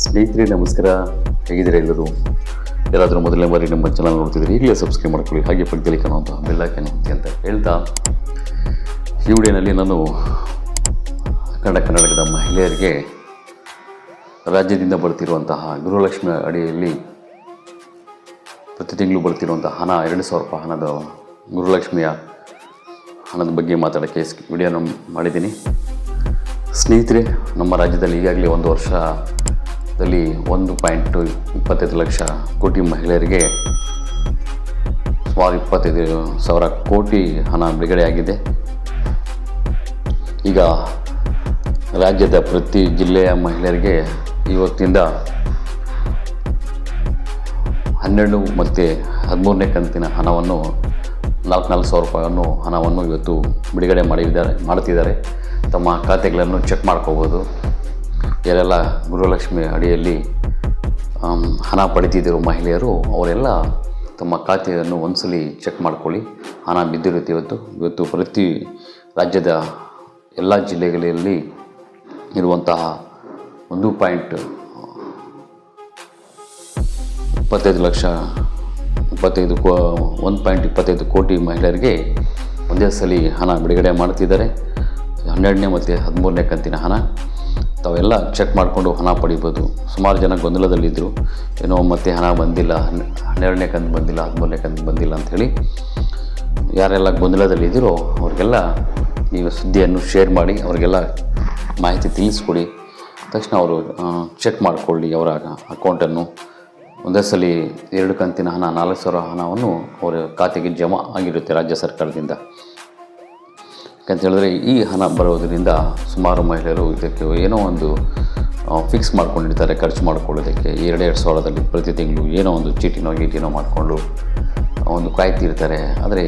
ಸ್ನೇಹಿತರೆ ನಮಸ್ಕಾರ, ಹೇಗಿದ್ದೀರಾ ಎಲ್ಲರೂ? ಯಾರಾದರೂ ಮೊದಲನೇ ಬಾರಿ ನಮ್ಮ ಚಾನಲ್ ನೋಡ್ತಿದ್ರೆ ಈಗಲೇ ಸಬ್ಸ್ಕ್ರೈಬ್ ಮಾಡ್ಕೊಳ್ಳಿ, ಹಾಗೆ ಪಕ್ಕದಲ್ಲಿ ಕಾಣುವಂಥ ಬೆಲ್ ಐಕಾನ್ ಒತ್ತಿ ಅಂತ ಹೇಳ್ತಾ, ಈ ವಿಡಿಯೋನಲ್ಲಿ ನಾನು ಕರ್ನಾಟಕದ ಮಹಿಳೆಯರಿಗೆ ರಾಜ್ಯದಿಂದ ಬರ್ತಿರುವಂತಹ ಗೃಹಲಕ್ಷ್ಮಿ ಅಡಿಯಲ್ಲಿ ಪ್ರತಿ ತಿಂಗಳು ಬರ್ತಿರುವಂಥ ಹಣ 2,000 ರೂಪಾಯಿ ಹಣದ ಗೃಹಲಕ್ಷ್ಮಿಯ ಹಣದ ಬಗ್ಗೆ ಮಾತಾಡೋಕ್ಕೆ ವಿಡಿಯೋನ ಮಾಡಿದ್ದೀನಿ. ಸ್ನೇಹಿತರೆ, ನಮ್ಮ ರಾಜ್ಯದಲ್ಲಿ ಈಗಾಗಲೇ ಒಂದು ವರ್ಷದಲ್ಲಿ 1.25 ಲಕ್ಷ ಕೋಟಿ ಮಹಿಳೆಯರಿಗೆ ಸುಮಾರು 25,000 ಕೋಟಿ ಹಣ ಬಿಡುಗಡೆಯಾಗಿದೆ. ಈಗ ರಾಜ್ಯದ ಪ್ರತಿ ಜಿಲ್ಲೆಯ ಮಹಿಳೆಯರಿಗೆ ಇವತ್ತಿಂದ 12 ಮತ್ತು 13ನೇ ಕಂತಿನ ಹಣವನ್ನು 4,000 ರೂಪಾಯಿಯನ್ನು ಹಣವನ್ನು ಇವತ್ತು ಬಿಡುಗಡೆ ಮಾಡ್ತಿದ್ದಾರೆ. ತಮ್ಮ ಖಾತೆಗಳನ್ನು ಚೆಕ್ ಮಾಡ್ಕೋಬೋದು. ಯಾರೆಲ್ಲ ಗೃಹಲಕ್ಷ್ಮಿ ಅಡಿಯಲ್ಲಿ ಹಣ ಪಡಿತಿದ್ದರು ಮಹಿಳೆಯರು, ಅವರೆಲ್ಲ ತಮ್ಮ ಖಾತೆಯನ್ನು ಒಂದ್ಸಲಿ ಚೆಕ್ ಮಾಡ್ಕೊಳ್ಳಿ. ಹಣ ಬಿದ್ದಿರುತ್ತೆ ಇವತ್ತು ಪ್ರತಿ ರಾಜ್ಯದ ಎಲ್ಲ ಜಿಲ್ಲೆಗಳಲ್ಲಿ ಇರುವಂತಹ 1.25 ಕೋಟಿ ಮಹಿಳೆಯರಿಗೆ ಒಂದೇ ಸಲ ಹಣ ಬಿಡುಗಡೆ ಮಾಡ್ತಿದ್ದಾರೆ. 12ನೇ ಮತ್ತು 13ನೇ ಕಂತಿನ ಹಣ ತಾವೆಲ್ಲ ಚೆಕ್ ಮಾಡಿಕೊಂಡು ಹಣ ಪಡಿಬೋದು. ಸುಮಾರು ಜನ ಗೊಂದಲದಲ್ಲಿದ್ದರು, ಏನೋ ಮತ್ತೆ ಹಣ ಬಂದಿಲ್ಲ, 12ನೇ ಕಂತು ಬಂದಿಲ್ಲ, 13ನೇ ಕಂತು ಬಂದಿಲ್ಲ ಅಂಥೇಳಿ. ಯಾರೆಲ್ಲ ಗೊಂದಲದಲ್ಲಿದ್ದೀರೋ ಅವ್ರಿಗೆಲ್ಲ ನೀವು ಸುದ್ದಿಯನ್ನು ಶೇರ್ ಮಾಡಿ, ಅವರಿಗೆಲ್ಲ ಮಾಹಿತಿ ತಿಳಿಸ್ಕೊಡಿ. ತಕ್ಷಣ ಅವರು ಚೆಕ್ ಮಾಡಿಕೊಳ್ಳಿ ಅವರ ಅಕೌಂಟನ್ನು. ಒಂದೇ ಸಲ 2 ಕಂತಿನ ಹಣ 4,000 ಹಣವನ್ನು ಅವರ ಖಾತೆಗೆ ಜಮಾ ಆಗಿರುತ್ತೆ ರಾಜ್ಯ ಸರ್ಕಾರದಿಂದ. ಯಾಕಂತ ಹೇಳಿದ್ರೆ ಈ ಹಣ ಬರೋದರಿಂದ ಸುಮಾರು ಮಹಿಳೆಯರು ಇದಕ್ಕೆ ಏನೋ ಒಂದು ಫಿಕ್ಸ್ ಮಾಡ್ಕೊಂಡಿರ್ತಾರೆ ಖರ್ಚು ಮಾಡ್ಕೊಳ್ಳೋದಕ್ಕೆ. 2,000 ಪ್ರತಿ ತಿಂಗಳು ಏನೋ ಒಂದು ಚೀಟಿನೋ ಮಾಡಿಕೊಂಡು ಒಂದು ಕಾಯ್ತಿರ್ತಾರೆ. ಆದರೆ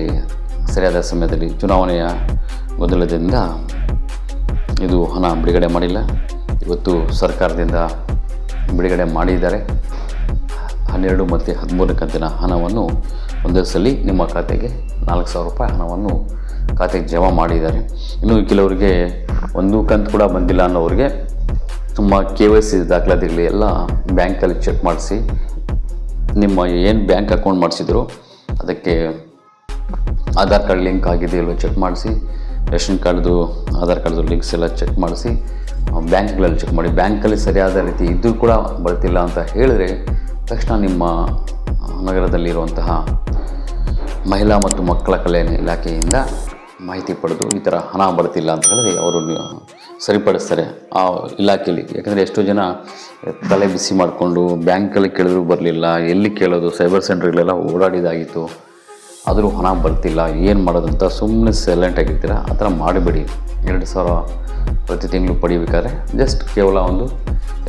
ಸರಿಯಾದ ಸಮಯದಲ್ಲಿ ಚುನಾವಣೆಯ ಗೊಂದಲದಿಂದ ಇದು ಹಣ ಬಿಡುಗಡೆ ಮಾಡಿಲ್ಲ. ಇವತ್ತು ಸರ್ಕಾರದಿಂದ ಬಿಡುಗಡೆ ಮಾಡಿದ್ದಾರೆ. 12 ಮತ್ತು 13 ಕಂತಿನ ಹಣವನ್ನು ಒಂದೇ ಸಲ ನಿಮ್ಮ ಖಾತೆಗೆ 4,000 ರೂಪಾಯಿ ಹಣವನ್ನು ಖಾತೆಗೆ ಜಮಾ ಮಾಡಿದ್ದಾರೆ. ಇನ್ನು ಕೆಲವರಿಗೆ ಒಂದು ಕಂತು ಕೂಡ ಬಂದಿಲ್ಲ ಅನ್ನೋರಿಗೆ ತುಂಬ KYC ದಾಖಲಾತಿಗಳು ಎಲ್ಲ ಬ್ಯಾಂಕಲ್ಲಿ ಚೆಕ್ ಮಾಡಿಸಿ, ನಿಮ್ಮ ಏನು ಬ್ಯಾಂಕ್ ಅಕೌಂಟ್ ಮಾಡಿಸಿದ್ರು ಅದಕ್ಕೆ ಆಧಾರ್ ಕಾರ್ಡ್ ಲಿಂಕ್ ಆಗಿದೆ ಇಲ್ಲೋ ಚೆಕ್ ಮಾಡಿಸಿ, ರೇಷನ್ ಕಾರ್ಡ್ದು ಆಧಾರ್ ಕಾರ್ಡ್ದು ಲಿಂಕ್ಸ್ ಎಲ್ಲ ಚೆಕ್ ಮಾಡಿಸಿ ಬ್ಯಾಂಕ್ಗಳಲ್ಲಿ ಚೆಕ್ ಮಾಡಿ. ಬ್ಯಾಂಕಲ್ಲಿ ಸರಿಯಾದ ರೀತಿ ಇದ್ದರೂ ಕೂಡ ಬರ್ತಿಲ್ಲ ಅಂತ ಹೇಳಿದ್ರೆ ತಕ್ಷಣ ನಿಮ್ಮ ನಗರದಲ್ಲಿರುವಂತಹ ಮಹಿಳಾ ಮತ್ತು ಮಕ್ಕಳ ಕಲ್ಯಾಣ ಇಲಾಖೆಯಿಂದ ಮಾಹಿತಿ ಪಡೆದು ಈ ಥರ ಹಣ ಬರ್ತಿಲ್ಲ ಅಂತ ಹೇಳಿದ್ರೆ ಅವರು ಸರಿಪಡಿಸ್ತಾರೆ ಆ ಇಲಾಖೆಯಲ್ಲಿ. ಯಾಕಂದರೆ ಎಷ್ಟೋ ಜನ ತಲೆ ಬಿಸಿ ಮಾಡಿಕೊಂಡು ಬ್ಯಾಂಕಲ್ಲಿ ಕೇಳಿದ್ರು ಬರಲಿಲ್ಲ, ಎಲ್ಲಿ ಕೇಳೋದು, ಸೈಬರ್ ಸೆಂಟರ್ಗಳೆಲ್ಲ ಓಡಾಡಿದಾಗಿತ್ತು, ಆದರೂ ಹಣ ಬರ್ತಿಲ್ಲ, ಏನು ಮಾಡೋದಂತ ಸುಮ್ಮನೆ ಸೈಲೆಂಟ್ ಆಗಿರ್ತೀರ. ಆ ಥರ ಮಾಡಬೇಡಿ. 2,000 ಪ್ರತಿ ತಿಂಗಳು ಪಡಿಬೇಕಾದ್ರೆ ಜಸ್ಟ್ ಕೇವಲ ಒಂದು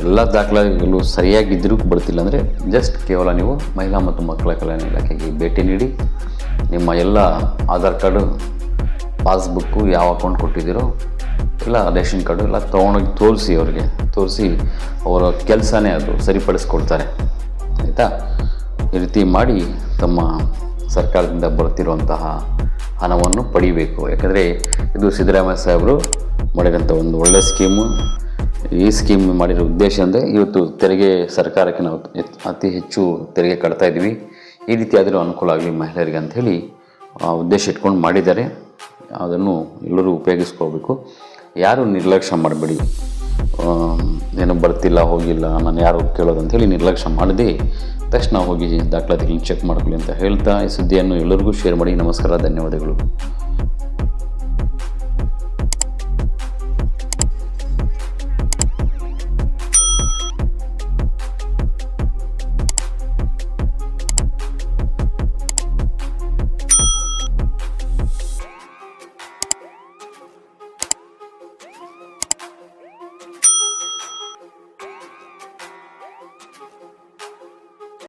ಎಲ್ಲ ದಾಖಲೆಗಳು ಸರಿಯಾಗಿದ್ದರೂ ಬರ್ತಿಲ್ಲ ಅಂದರೆ ಜಸ್ಟ್ ಕೇವಲ ನೀವು ಮಹಿಳಾ ಮತ್ತು ಮಕ್ಕಳ ಕಲ್ಯಾಣ ಇಲಾಖೆಗೆ ಭೇಟಿ ನೀಡಿ ನಿಮ್ಮ ಎಲ್ಲ ಆಧಾರ್ ಕಾರ್ಡು, ಪಾಸ್ಬುಕ್ಕು, ಯಾವ ಅಕೌಂಟ್ ಕೊಟ್ಟಿದ್ದೀರೋ ಎಲ್ಲ ರೇಷನ್ ಕಾರ್ಡು ಎಲ್ಲ ತೊಗೊಂಡೋಗಿ ತೋರಿಸಿ ಅವರ ಕೆಲಸನೇ ಅದು ಸರಿಪಡಿಸ್ಕೊಡ್ತಾರೆ. ಆಯಿತಾ? ಈ ರೀತಿ ಮಾಡಿ ತಮ್ಮ ಸರ್ಕಾರದಿಂದ ಬರ್ತಿರುವಂತಹ ಹಣವನ್ನು ಪಡಿಬೇಕು. ಯಾಕಂದರೆ ಇದು ಸಿದ್ದರಾಮಯ್ಯ ಸಾಹೇಬರು ಮಾಡಿರೋಂಥ ಒಂದು ಒಳ್ಳೆಯ ಸ್ಕೀಮು. ಈ ಸ್ಕೀಮ್ ಮಾಡಿರೋ ಉದ್ದೇಶ ಅಂದರೆ ಇವತ್ತು ತೆರಿಗೆ ಸರ್ಕಾರಕ್ಕೆ ನಾವು ಅತಿ ಹೆಚ್ಚು ತೆರಿಗೆ ಕಟ್ತಾ ಇದ್ದೀವಿ, ಈ ರೀತಿ ಆದರೂ ಅನುಕೂಲ ಆಗಲಿ ಮಹಿಳೆಯರಿಗೆ ಅಂಥೇಳಿ ಉದ್ದೇಶ ಇಟ್ಕೊಂಡು ಮಾಡಿದ್ದಾರೆ. ಅದನ್ನು ಎಲ್ಲರೂ ಉಪಯೋಗಿಸ್ಕೋಬೇಕು. ಯಾರು ನಿರ್ಲಕ್ಷ್ಯ ಮಾಡಬೇಡಿ. ಏನೋ ಬರ್ತಿಲ್ಲ, ಹೋಗಿಲ್ಲ, ನಾನು ಯಾರು ಕೇಳೋದು ಅಂಥೇಳಿ ನಿರ್ಲಕ್ಷ್ಯ ಮಾಡದೆ ತಕ್ಷಣ ಹೋಗಿ ದಾಖಲಾತಿಗಳನ್ನ ಚೆಕ್ ಮಾಡ್ಕೊಳ್ಳಿ ಅಂತ ಹೇಳ್ತಾ ಈ ಸುದ್ದಿಯನ್ನು ಎಲ್ಲರಿಗೂ ಶೇರ್ ಮಾಡಿ. ನಮಸ್ಕಾರ, ಧನ್ಯವಾದಗಳು.